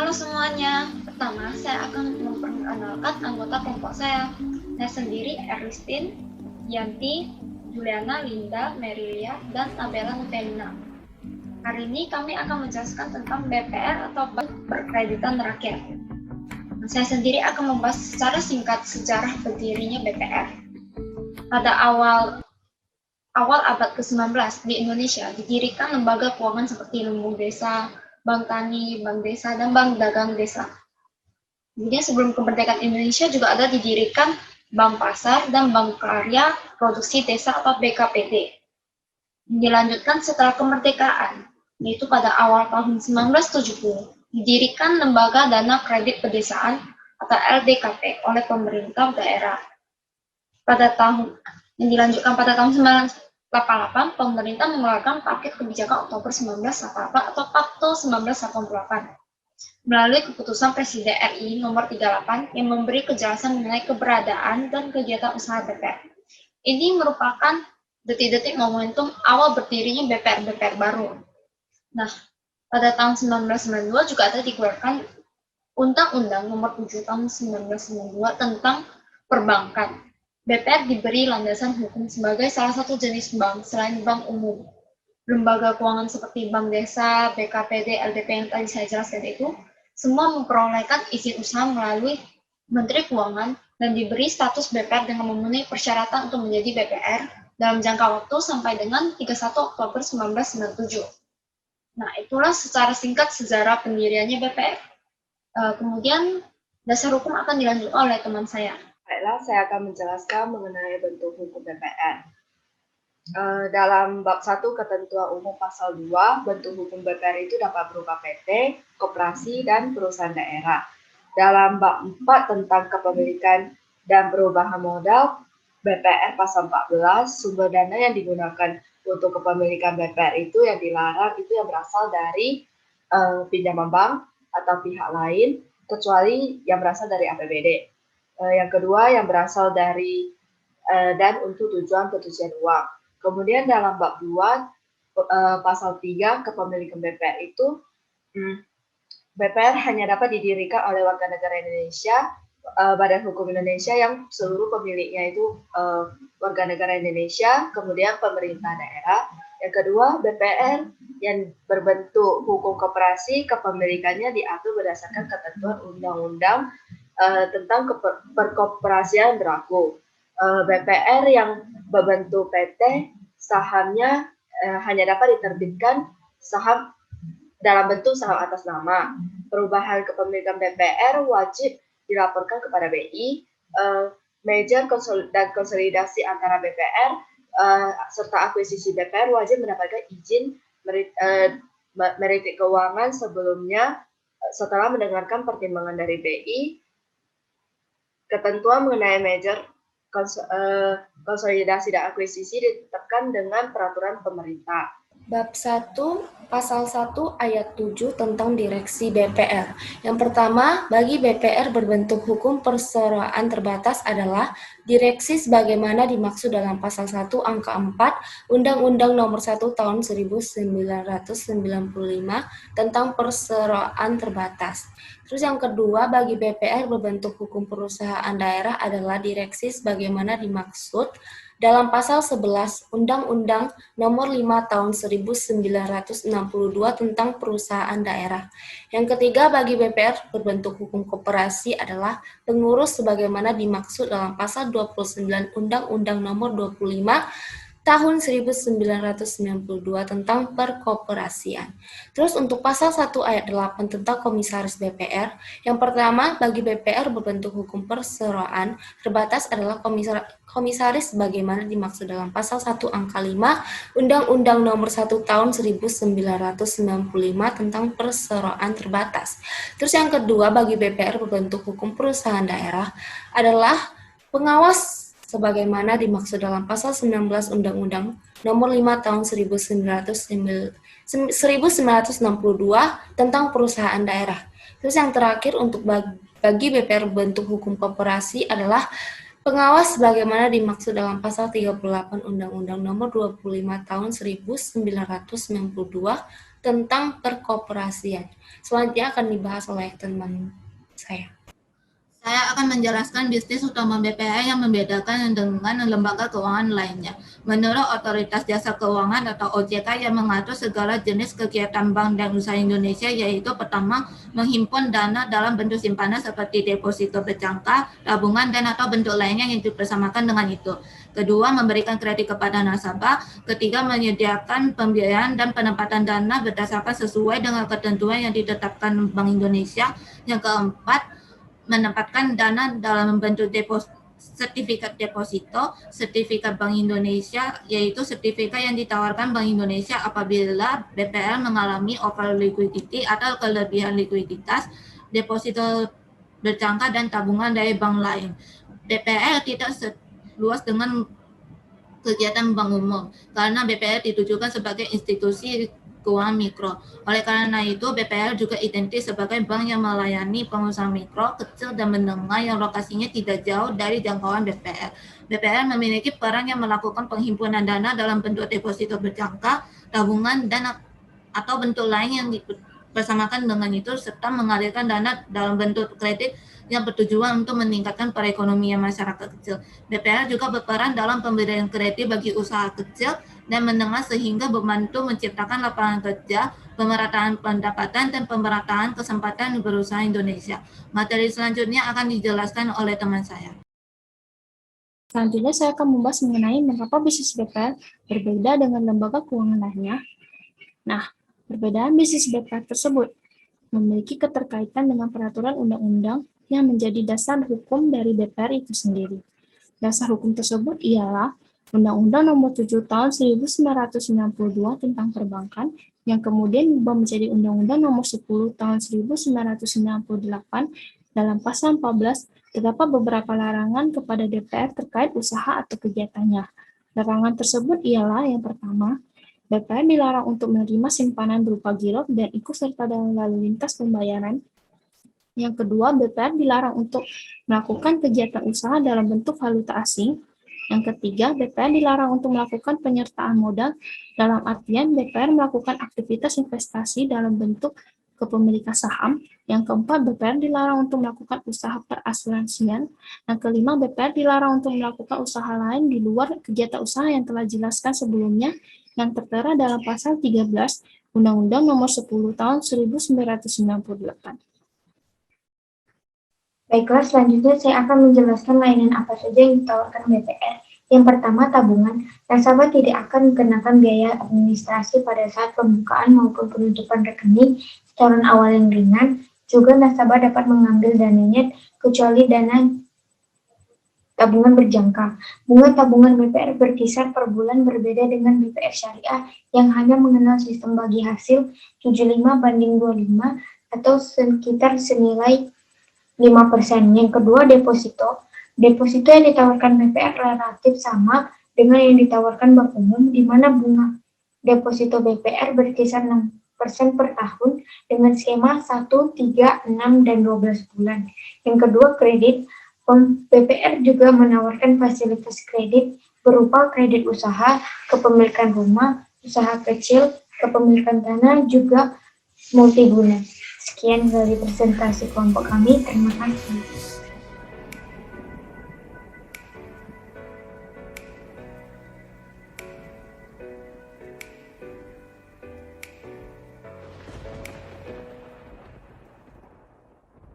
Halo semuanya, pertama saya akan memperkenalkan anggota kelompok saya. Saya sendiri Erlistin, Yanti, Juliana, Linda, Merilia, dan Tabela Novena. Hari ini kami akan menjelaskan tentang BPR atau Bank Perkreditan Rakyat. Saya sendiri akan membahas secara singkat sejarah berdirinya BPR. Pada awal abad ke-19 di Indonesia didirikan lembaga keuangan seperti Lumbung Desa, Bank Tani, Bank Desa, dan Bank Dagang Desa. Kemudian sebelum kemerdekaan Indonesia juga ada didirikan Bank Pasar dan Bank Karya Produksi Desa atau BKPD. Dilanjutkan setelah kemerdekaan, yaitu pada awal tahun 1970, didirikan Lembaga Dana Kredit Pedesaan atau LDKP oleh pemerintah daerah. Yang dilanjutkan pada tahun 1988, pemerintah mengeluarkan paket kebijakan Oktober 1988 atau Pakto 1988 melalui keputusan Presiden RI nomor 38 yang memberi kejelasan mengenai keberadaan dan kegiatan usaha BPR. Ini merupakan detik-detik momentum awal berdirinya BPR baru. Nah, pada tahun 1992 juga ada dikeluarkan Undang-Undang nomor 7 tahun 1992 tentang perbankan. BPR diberi landasan hukum sebagai salah satu jenis bank selain bank umum. Lembaga keuangan seperti Bank Desa, BKPD, LDP yang tadi saya jelaskan itu, semua memperolehkan izin usaha melalui Menteri Keuangan dan diberi status BPR dengan memenuhi persyaratan untuk menjadi BPR dalam jangka waktu sampai dengan 31 Oktober 1997. Nah, itulah secara singkat sejarah pendiriannya BPR. Kemudian dasar hukum akan dilanjutkan oleh teman saya. Baiklah, saya akan menjelaskan mengenai bentuk hukum BPR. Dalam bab 1 ketentuan umum pasal 2, bentuk hukum BPR itu dapat berupa PT, koperasi, dan perusahaan daerah. Dalam bab 4 tentang kepemilikan dan perubahan modal, BPR pasal 14, sumber dana yang digunakan untuk kepemilikan BPR itu yang dilarang itu yang berasal dari pinjaman bank atau pihak lain, kecuali yang berasal dari APBD. Yang kedua yang berasal dari dan untuk tujuan pencucian uang. Kemudian dalam bab 2 pasal 3 kepemilikan BPR itu BPR hanya dapat didirikan oleh warga negara Indonesia, Badan Hukum Indonesia yang seluruh pemiliknya itu warga negara Indonesia, kemudian pemerintah daerah. Yang kedua, BPR yang berbentuk hukum koperasi, kepemilikannya diatur berdasarkan ketentuan undang-undang tentang perkoperasian berlaku. BPR yang berbentuk PT, sahamnya hanya dapat diterbitkan saham dalam bentuk saham atas nama. Perubahan kepemilikan BPR wajib dilaporkan kepada BI. Merger dan konsolidasi antara BPR serta akuisisi BPR wajib mendapatkan izin meritik keuangan sebelumnya setelah mendengarkan pertimbangan dari BI. Ketentuan mengenai merger, konsolidasi dan akuisisi ditetapkan dengan peraturan pemerintah. Bab 1, Pasal 1 Ayat 7 tentang direksi BPR. Yang pertama, bagi BPR berbentuk hukum perseroan terbatas adalah direksi sebagaimana dimaksud dalam Pasal 1 Angka 4 Undang-Undang Nomor 1 Tahun 1995 tentang perseroan terbatas. Terus yang kedua, bagi BPR berbentuk hukum perusahaan daerah adalah direksi sebagaimana dimaksud dalam Pasal 11 Undang-Undang Nomor 5 Tahun 1962 tentang perusahaan daerah. Yang ketiga, bagi BPR berbentuk hukum koperasi adalah pengurus sebagaimana dimaksud dalam Pasal 29 Undang-Undang Nomor 25 Tahun 1992 tentang perkoperasian. Terus untuk pasal 1 ayat 8 tentang komisaris BPR, yang pertama bagi BPR berbentuk hukum perseroan terbatas adalah komisaris sebagaimana dimaksud dalam pasal 1 angka 5 Undang-Undang Nomor 1 Tahun 1995 tentang perseroan terbatas. Terus yang kedua bagi BPR berbentuk hukum perusahaan daerah adalah pengawas sebagaimana dimaksud dalam pasal 19 Undang-Undang Nomor 5 Tahun 1962 tentang perusahaan daerah. Terus yang terakhir untuk bagi BPR bentuk hukum koperasi adalah pengawas sebagaimana dimaksud dalam pasal 38 Undang-Undang Nomor 25 Tahun 1992 tentang perkoperasian. Selanjutnya akan dibahas oleh teman saya. Saya akan menjelaskan bisnis utama BPR yang membedakan dengan lembaga keuangan lainnya. Menurut Otoritas Jasa Keuangan atau OJK yang mengatur segala jenis kegiatan bank dan usaha Indonesia, yaitu pertama, menghimpun dana dalam bentuk simpanan seperti deposito berjangka, tabungan, dan atau bentuk lainnya yang dipersamakan dengan itu. Kedua, memberikan kredit kepada nasabah. Ketiga, menyediakan pembiayaan dan penempatan dana berdasarkan sesuai dengan ketentuan yang ditetapkan Bank Indonesia. Yang keempat, menempatkan dana dalam bentuk sertifikat deposito, sertifikat Bank Indonesia, yaitu sertifikat yang ditawarkan Bank Indonesia apabila BPR mengalami over liquidity atau kelebihan likuiditas, deposito berjangka dan tabungan dari bank lain. BPR tidak seluas dengan kegiatan bank umum, karena BPR ditujukan sebagai institusi keuangan mikro. Oleh karena itu, BPR juga identik sebagai bank yang melayani pengusaha mikro, kecil, dan menengah yang lokasinya tidak jauh dari jangkauan BPR. BPR memiliki peran yang melakukan penghimpunan dana dalam bentuk deposito berjangka, tabungan, dan atau bentuk lain yang dipersamakan dengan itu, serta mengalirkan dana dalam bentuk kredit yang bertujuan untuk meningkatkan perekonomian masyarakat kecil. BPR juga berperan dalam pemberian kredit bagi usaha kecil dan menengah sehingga membantu menciptakan lapangan kerja, pemerataan pendapatan, dan pemerataan kesempatan berusaha Indonesia. Materi selanjutnya akan dijelaskan oleh teman saya. Selanjutnya saya akan membahas mengenai mengapa bisnis BPR berbeda dengan lembaga keuangan lainnya. Nah, perbedaan bisnis BPR tersebut memiliki keterkaitan dengan peraturan undang-undang yang menjadi dasar hukum dari BPR itu sendiri. Dasar hukum tersebut ialah Undang-Undang Nomor 7 Tahun 1992 tentang Perbankan, yang kemudian berubah menjadi Undang-Undang Nomor 10 Tahun 1998 dalam pasal 14 terdapat beberapa larangan kepada DPR terkait usaha atau kegiatannya. Larangan tersebut ialah yang pertama, BPR dilarang untuk menerima simpanan berupa giro dan ikut serta dalam lalu lintas pembayaran. Yang kedua, BPR dilarang untuk melakukan kegiatan usaha dalam bentuk valuta asing. Yang ketiga, BPR dilarang untuk melakukan penyertaan modal, dalam artian BPR melakukan aktivitas investasi dalam bentuk kepemilikan saham. Yang keempat, BPR dilarang untuk melakukan usaha perasuransian. Yang kelima, BPR dilarang untuk melakukan usaha lain di luar kegiatan usaha yang telah dijelaskan sebelumnya, yang tertera dalam pasal 13 Undang-Undang Nomor 10 Tahun 1998. Baiklah, selanjutnya saya akan menjelaskan layanan apa saja yang ditawarkan BPR. Yang pertama, tabungan. Nasabah tidak akan dikenakan biaya administrasi pada saat pembukaan maupun penutupan rekening, setoran awal yang ringan. Juga nasabah dapat mengambil dananya kecuali dana tabungan berjangka. Bunga tabungan BPR berkisar per bulan berbeda dengan BPR syariah yang hanya mengenal sistem bagi hasil 75/25 atau sekitar senilai 5%. Yang kedua, deposito. Deposito yang ditawarkan BPR relatif sama dengan yang ditawarkan bank umum, di mana bunga deposito BPR berkisar 6% per tahun dengan skema 1, 3, 6, dan 12 bulan. Yang kedua, kredit. BPR juga menawarkan fasilitas kredit berupa kredit usaha, kepemilikan rumah, usaha kecil, kepemilikan tanah, juga multiguna. Sekian dari presentasi kelompok kami. Terima kasih.